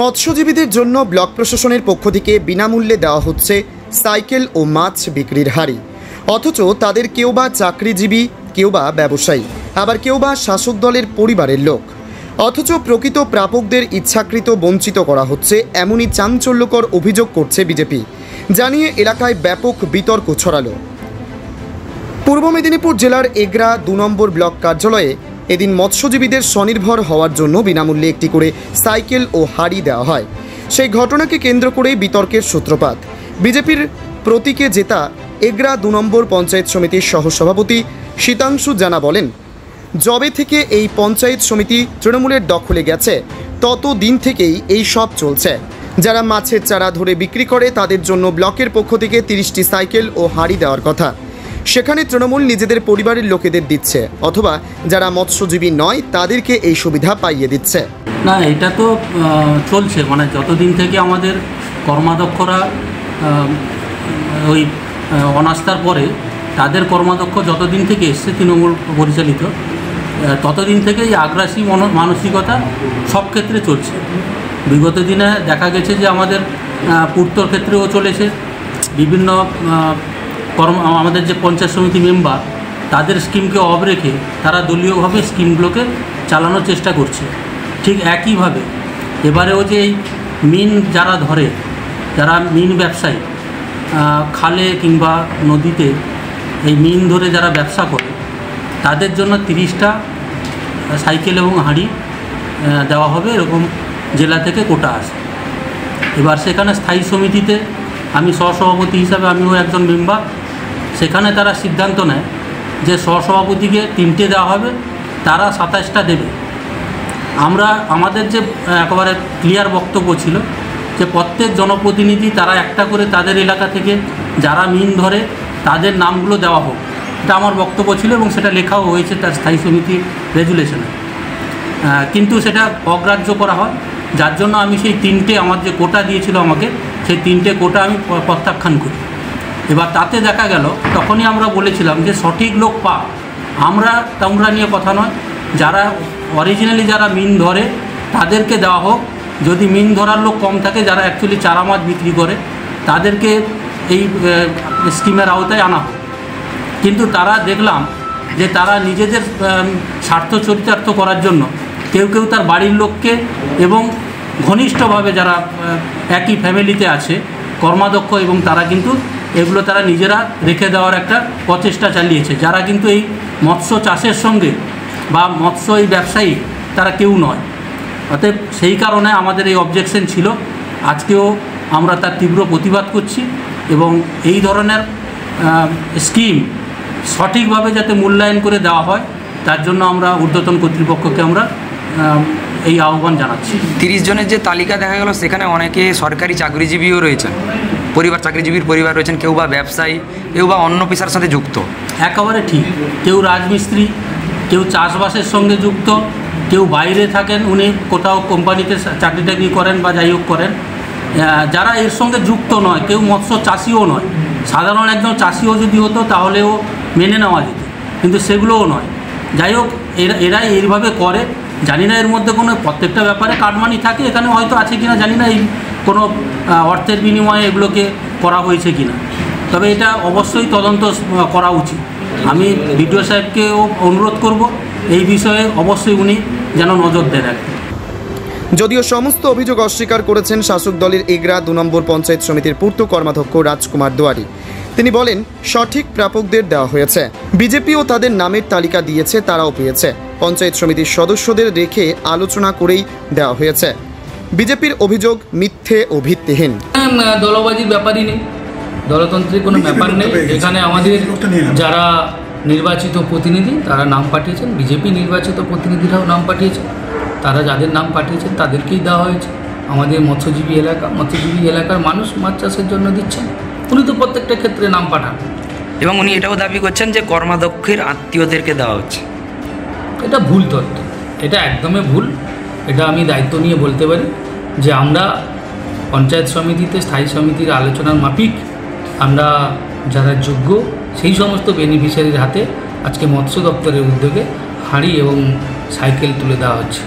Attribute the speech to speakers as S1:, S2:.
S1: মৎস্যজীবীদের জন্য ব্লক প্রশাসনের পক্ষ থেকে বিনামূল্যে দেওয়া হচ্ছে সাইকেল ও মাছ বিক্রির হাড়ি। অথচ তাদের কেউ বা চাকরিজীবী, কেউ বা ব্যবসায়ী, আবার কেউ বা শাসক দলের পরিবারের লোক। অথচ প্রকৃত প্রাপকদের ইচ্ছাকৃত বঞ্চিত করা হচ্ছে, এমনই চাঞ্চল্যকর অভিযোগ করছে বিজেপি। জানিয়ে এলাকায় ব্যাপক বিতর্ক ছড়ালো। পূর্ব মেদিনীপুর জেলার এগরা ২ নম্বর ব্লক কার্যালয়ে এদিন মৎস্যজীবীদের স্বনির্ভর হওয়ার জন্য বিনামূল্যে একটি করে সাইকেল ও হাড়ি দেওয়া হয়। সেই ঘটনাকে কেন্দ্র করেই বিতর্কের সূত্রপাত। বিজেপির প্রতীকে জেতা এগরা ২ নম্বর পঞ্চায়েত সমিতির সহসভাপতি শীতাংশু জানা বলেন, যবে থেকে এই পঞ্চায়েত সমিতি তৃণমূলের দখলে গেছে ততদিন থেকেই এই সব চলছে। যারা মাছের চারা ধরে বিক্রি করে তাদের জন্য ব্লকের পক্ষ থেকে ৩০টি সাইকেল ও হাড়ি দেওয়ার কথা, সেখানে তৃণমূল নিজেদের পরিবারের লোকেদের দিচ্ছে, অথবা যারা মৎস্যজীবী নয় তাদেরকে এই সুবিধা পাইয়ে দিচ্ছে।
S2: না, এটা তো চলছে, মানে যতদিন থেকে আমাদের কর্মাধ্যক্ষরা ওই অনাস্থার পরে তাদের কর্মাধ্যক্ষ যতদিন থেকে এসছে তৃণমূল পরিচালিত, ততদিন থেকে এই আগ্রাসী মানসিকতা সব ক্ষেত্রে চলছে। বিগত দিনে দেখা গেছে যে আমাদের পূর্তর ক্ষেত্রেও চলেছে। বিভিন্ন আমাদের যে পঞ্চায়েত সমিতি মেম্বার, তাদের স্কিমকে অফ রেখে তারা দলীয়ভাবে স্কিমগুলোকে চালানোর চেষ্টা করছে। ঠিক একইভাবে এবারেও যে এই মিন যারা ধরে, যারা মিন ব্যবসায়ী, খালে কিংবা নদীতে এই মিন ধরে যারা ব্যবসা করে, তাদের জন্য 30টা সাইকেল এবং হাঁড়ি দেওয়া হবে, এরকম জেলা থেকে কোটা আসে। এবার সেখানে স্থায়ী সমিতিতে আমি সহসভাপতি হিসাবে আমিও একজন মেম্বার। সেখানে তারা সিদ্ধান্ত নেয় যে সহসভাপতিকে 3টে দেওয়া হবে, তারা 27টা দেবে। আমাদের যে একেবারে ক্লিয়ার বক্তব্য ছিল যে প্রত্যেক জনপ্রতিনিধি তারা একটা করে তাদের এলাকা থেকে যারা মিন ধরে তাদের নামগুলো দেওয়া হোক, এটা আমার বক্তব্য ছিল এবং সেটা লেখাও হয়েছে তার স্থায়ী সমিতির রেজুলেশনে। কিন্তু সেটা অগ্রাহ্য করা হয়, যার জন্য আমি সেই 3টে আমার যে কোটা দিয়েছিল আমাকে, সেই 3টে কোটা আমি প্রত্যাখ্যান করি। এবার তাতে দেখা গেল, তখনই আমরা বলেছিলাম যে সঠিক লোক তোমরা নিয়ে কথা নয়, যারা অরিজিনালি যারা মিন ধরে তাদেরকে দেওয়া হোক। যদি মিন ধরার লোক কম থাকে, যারা অ্যাকচুয়ালি চারা মাছ বিক্রি করে, তাদেরকে এই স্কিমের আওতায় আনা হোক। কিন্তু তারা দেখলাম যে তারা নিজেদের স্বার্থ চরিতার্থ করার জন্য কেউ কেউ তার বাড়ির লোককে এবং ঘনিষ্ঠভাবে যারা একই ফ্যামিলিতে আছে কর্মাধ্যক্ষ, এবং তারা কিন্তু এগুলো তারা নিজেরা রেখে দেওয়ার একটা প্রচেষ্টা চালিয়েছে, যারা কিন্তু এই মৎস্য চাষের সঙ্গে বা মৎস্য এই ব্যবসায়ী তারা কেউ নয়। অতএব সেই কারণে আমাদের এই অবজেকশন ছিল। আজকেও আমরা তার তীব্র প্রতিবাদ করছি এবং এই ধরনের স্কিম সঠিকভাবে যাতে মূল্যায়ন করে দেওয়া হয়, তার জন্য আমরা ঊর্ধ্বতন কর্তৃপক্ষকে আমরা এই আহ্বান জানাচ্ছি।
S3: 30 জনের যে তালিকা দেখা গেল, সেখানে অনেকে সরকারি চাকরিজীবীও রয়েছেন, চাকরিজীবীর পরিবার রয়েছেন, কেউ বা ব্যবসায়ী, কেউ বা অন্য পেশার সাথে যুক্ত।
S2: একেবারে ঠিক, কেউ রাজমিস্ত্রি, কেউ চাষবাসের সঙ্গে যুক্ত, কেউ বাইরে থাকেন, উনি কোথাও কোম্পানিতে চাকরি টাকরি করেন বা যাই হোক করেন। যারা এর সঙ্গে যুক্ত নয়, কেউ মৎস্য চাষিও নয়, সাধারণ একজন চাষিও যদি হতো তাহলেও মেনে নেওয়া যেত, কিন্তু সেগুলোও নয়। যাই হোক, এরাই এইভাবে করে। জানি না এর মধ্যে কোনো প্রত্যেকটা ব্যাপারে কাটমানি থাকে, এখানে হয়তো আছে কিনা জানি না, এই কোনো অর্থের বিনিময়ে এগুলোকে করা হয়েছে কিনা। তবে এটা অবশ্যই তদন্ত করা উচিত। আমি বিডিও সাহেবকেও অনুরোধ করব এই বিষয়ে অবশ্যই উনি যেন নজর দেন।
S1: যদিও সমস্ত অভিযোগ অস্বীকার করেছেন শাসক দলের এগরা ২ নম্বর পঞ্চায়েত সমিতির পূর্ত কর্মাধ্যক্ষ রাজকুমার দুয়ারি। তিনি বলেন, সঠিক প্রাপকদের দেওয়া হয়েছে। বিজেপিও তাদের নামের তালিকা দিয়েছে, তারাও পেয়েছে। পঞ্চায়েত সমিতির সদস্যদের রেখে আলোচনা করেই দেওয়া হয়েছে। বিজেপির অভিযোগ মিথ্যে ও ভিত্তিহীন।
S4: দলবাজির ব্যাপারই নেই, দলতন্ত্রের কোনো ব্যাপার নেই। এখানে আমাদের যারা নির্বাচিত প্রতিনিধি তারা নাম পাঠিয়েছেন, বিজেপি নির্বাচিত প্রতিনিধিরাও নাম পাঠিয়েছেন, তারা যাদের নাম পাঠিয়েছেন তাদেরকেই দেওয়া হয়েছে। আমাদের মৎস্যজীবী এলাকার মানুষ মাছ চাষের জন্য দিচ্ছেন, উনি তো প্রত্যেকটা ক্ষেত্রে নাম পাঠান।
S3: এবং উনি এটাও দাবি করছেন যে কর্মাধ্যক্ষের আত্মীয়দেরকে দেওয়া হচ্ছে।
S4: এটা ভুল তথ্য, এটা একদমই ভুল। এটা আমি দায়িত্ব নিয়ে বলতে পারি যে আমরা পঞ্চায়েত সমিতিতে স্থায়ী সমিতির আলোচনার মাফিক আমরা যারা যোগ্য সেই সমস্ত বেনিফিশিয়ারির হাতে আজকে মৎস্য দপ্তরের উদ্যোগে হাঁড়ি এবং সাইকেল তুলে দেওয়া হচ্ছে।